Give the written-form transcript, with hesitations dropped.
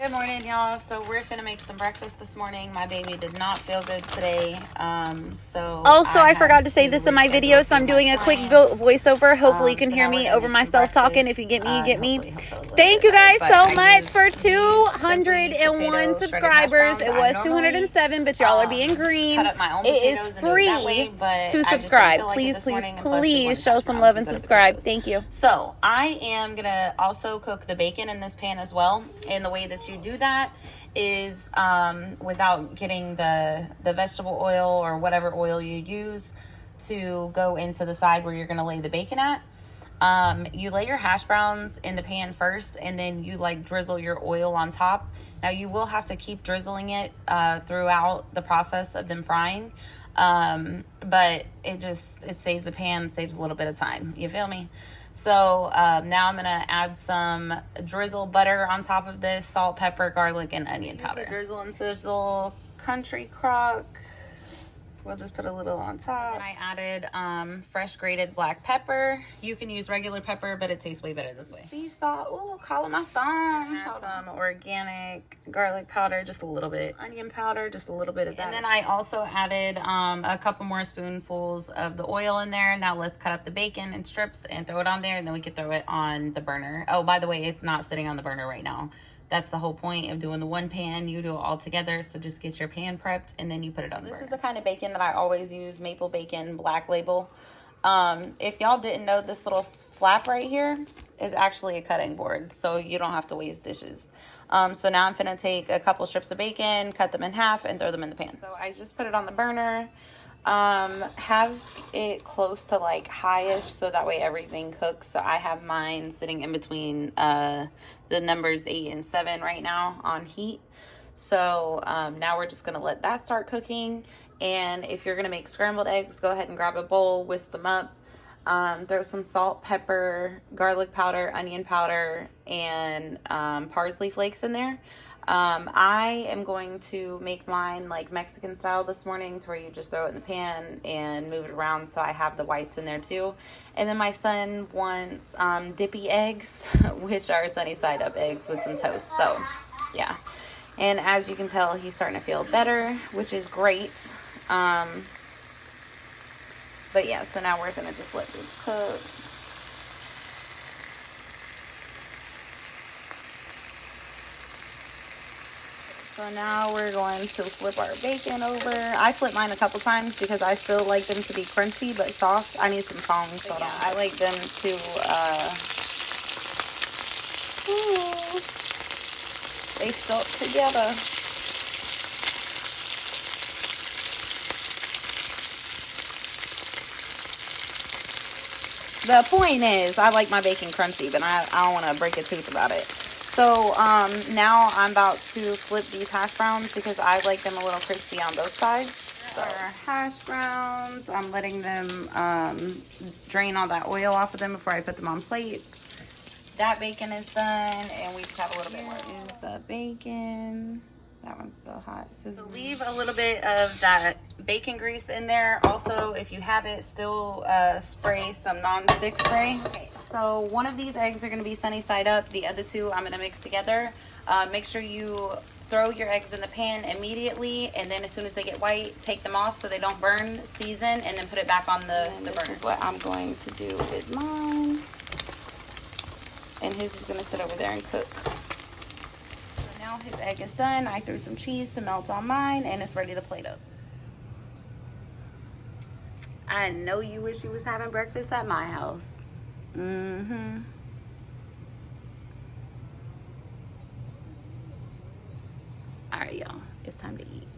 Good morning, y'all. So we're finna make some breakfast this morning. My baby did not feel good today. So also I forgot to say this in my video, so I'm doing a quick voiceover. Hopefully you can hear me over myself talking. If you get me, you get me. Thank you guys so much for 201 subscribers. It was 207, but y'all are being green. It is free to subscribe. Please show some love and subscribe. Thank you. So I am gonna also cook the bacon in this pan as well. And the way that you do that is without getting the vegetable oil or whatever oil you use to go into the side where you're going to lay the bacon at. You lay your hash browns in the pan first, and then you like drizzle your oil on top. Now you will have to keep drizzling it throughout the process of them frying, but it saves the pan, saves a little bit of time. You feel me? So now I'm gonna add some drizzle butter on top of this, salt, pepper, garlic, and onion powder. Drizzle and sizzle country crock. We'll just put a little on top. And I added fresh grated black pepper. You can use regular pepper, but it tastes way better this way. Sea salt. Ooh, calling my phone. Add some organic garlic powder, just a little bit. Onion powder, just a little bit of that. And then I also added a couple more spoonfuls of the oil in there. Now let's cut up the bacon in strips and throw it on there, and then we can throw it on the burner. Oh, by the way, it's not sitting on the burner right now. That's the whole point of doing the one pan. You do it all together. So just get your pan prepped and then you put it on the burner. This is the kind of bacon that I always use, Maple Bacon Black Label. If y'all didn't know, this little flap right here is actually a cutting board, so you don't have to waste dishes. So now I'm gonna take a couple strips of bacon, cut them in half, and throw them in the pan. So I just put it on the burner. Have it close to like highish, so that way everything cooks. So I have mine sitting in between the numbers 8 and 7 right now on heat. So now we're just gonna let that start cooking. And if you're gonna make scrambled eggs, go ahead and grab a bowl, whisk them up, throw some salt, pepper, garlic powder, onion powder, and parsley flakes in there. I am going to make mine like Mexican style this morning, to where you just throw it in the pan and move it around, so I have the whites in there too. And then my son wants dippy eggs, which are sunny side up eggs with some toast. So yeah, and as you can tell, he's starting to feel better, which is great. But yeah, so now we're gonna just let this cook. So now we're going to flip our bacon over. I flip mine a couple times because I still like them to be crunchy but soft. I need some tongs. So yeah, I like them to they stuck together. The point is, I like my bacon crunchy, but I don't want to break a tooth about it. So now I'm about to flip these hash browns because I like them a little crispy on both sides. So our hash browns, I'm letting them drain all that oil off of them before I put them on plates. That bacon is done, and we just have a little bit more. Here's the bacon. That one's still hot. So leave a little bit of that bacon grease in there. Also, if you have it, still spray some non-stick spray. Okay, so one of these eggs are going to be sunny side up. The other two I'm going to mix together. Make sure you throw your eggs in the pan immediately, and then as soon as they get white, take them off so they don't burn. Season, and then put it back on the burner. This is what I'm going to do with mine. And his is going to sit over there and cook. Now his egg is done. I threw some cheese to melt on mine, and it's ready to plate up. I know you wish you was having breakfast at my house. Mm-hmm. All right, y'all. It's time to eat.